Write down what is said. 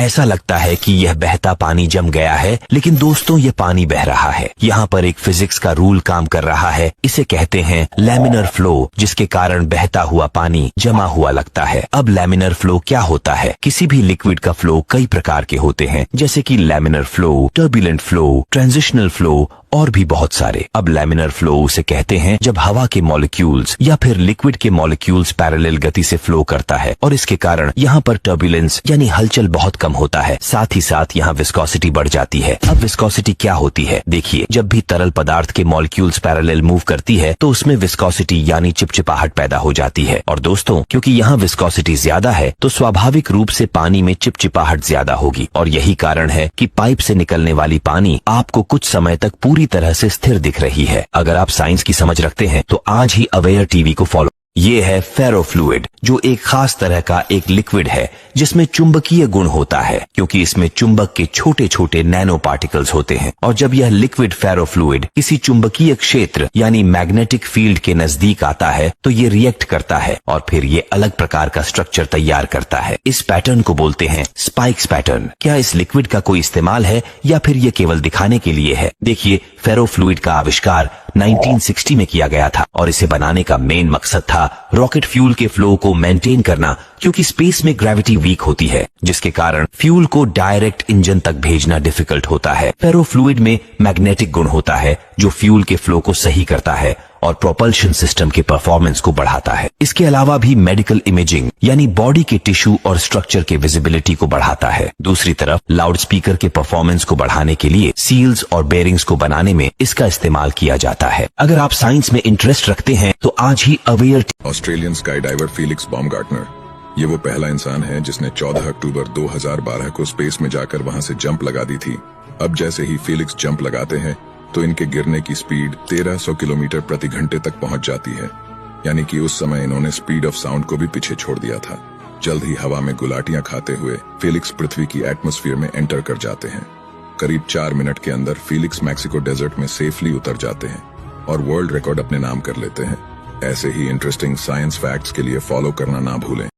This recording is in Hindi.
ऐसा लगता है कि यह बहता पानी जम गया है, लेकिन दोस्तों ये पानी बह रहा है। यहाँ पर एक फिजिक्स का रूल काम कर रहा है, इसे कहते हैं लैमिनर फ्लो, जिसके कारण बहता हुआ पानी जमा हुआ लगता है। अब लैमिनर फ्लो क्या होता है? किसी भी लिक्विड का फ्लो कई प्रकार के होते हैं, जैसे कि laminar flow, turbulent flow, transitional flow और भी बहुत सारे। अब लैमिनर फ्लो उसे कहते हैं जब हवा के मॉलिक्यूल्स या फिर लिक्विड के मॉलिक्यूल्स पैरेलल गति से फ्लो करता है और इसके कारण यहाँ पर टर्बुलेंस यानी हलचल बहुत कम होता है। साथ ही साथ यहाँ विस्कोसिटी बढ़ जाती है। अब विस्कोसिटी क्या होती है? देखिए, जब भी तरल पदार्थ के मॉलिक्यूल्स पैरेलल मूव करती है तो उसमें विस्कोसिटी यानी चिपचिपाहट पैदा हो जाती है। और दोस्तों, क्योंकि यहाँ विस्कोसिटी ज्यादा है तो स्वाभाविक रूप से पानी में चिपचिपाहट ज्यादा होगी और यही कारण है कि पाइप से निकलने वाली पानी आपको कुछ समय तक पूरी तरह से स्थिर दिख रही है। अगर आप साइंस की समझ रखते हैं तो आज ही अवेयर टीवी को फॉलो। ये है फेरोफ्लूइड, जो एक खास तरह का एक लिक्विड है जिसमें चुंबकीय गुण होता है, क्योंकि इसमें चुंबक के छोटे छोटे नैनो पार्टिकल्स होते हैं। और जब यह लिक्विड फेरोफ्लूइड किसी चुंबकीय क्षेत्र यानी मैग्नेटिक फील्ड के नजदीक आता है तो ये रिएक्ट करता है और फिर ये अलग प्रकार का स्ट्रक्चर तैयार करता है। इस पैटर्न को बोलते हैं स्पाइक्स पैटर्न। क्या इस लिक्विड का कोई इस्तेमाल है या फिर ये केवल दिखाने के लिए है? देखिए, फेरोफ्लूइड का आविष्कार 1960 में किया गया था और इसे बनाने का मेन मकसद था रॉकेट फ्यूल के फ्लो को मेंटेन करना, क्योंकि स्पेस में ग्रेविटी वीक होती है, जिसके कारण फ्यूल को डायरेक्ट इंजन तक भेजना डिफिकल्ट होता है। फेरोफ्लूइड में मैग्नेटिक गुण होता है जो फ्यूल के फ्लो को सही करता है और प्रोपल्शन सिस्टम के परफॉर्मेंस को बढ़ाता है। इसके अलावा भी मेडिकल इमेजिंग यानी बॉडी के टिश्यू और स्ट्रक्चर के विजिबिलिटी को बढ़ाता है। दूसरी तरफ लाउड स्पीकर के परफॉर्मेंस को बढ़ाने के लिए सील्स और बेरिंग्स को बनाने में इसका इस्तेमाल किया जाता है। अगर आप साइंस में इंटरेस्ट रखते हैं तो आज ही aware. Australian sky diver Felix Baumgartner, ये वो पहला इंसान है जिसने 14 अक्टूबर 2012 को स्पेस में जाकर वहां से जंप लगा दी थी। अब जैसे ही फीलिक्स जंप लगाते हैं तो इनके गिरने की स्पीड 1300 किलोमीटर प्रति घंटे तक पहुंच जाती है, यानी कि उस समय इन्होंने स्पीड ऑफ साउंड को भी पीछे छोड़ दिया था। जल्द ही हवा में गुलाटियां खाते हुए फीलिक्स पृथ्वी की एटमॉस्फेयर में एंटर कर जाते हैं। करीब 4 मिनट के अंदर फीलिक्स मैक्सिको डेजर्ट में सेफली उतर जाते हैं और वर्ल्ड रिकॉर्ड अपने नाम कर लेते हैं। ऐसे ही इंटरेस्टिंग साइंस फैक्ट्स के लिए फॉलो करना ना भूलें।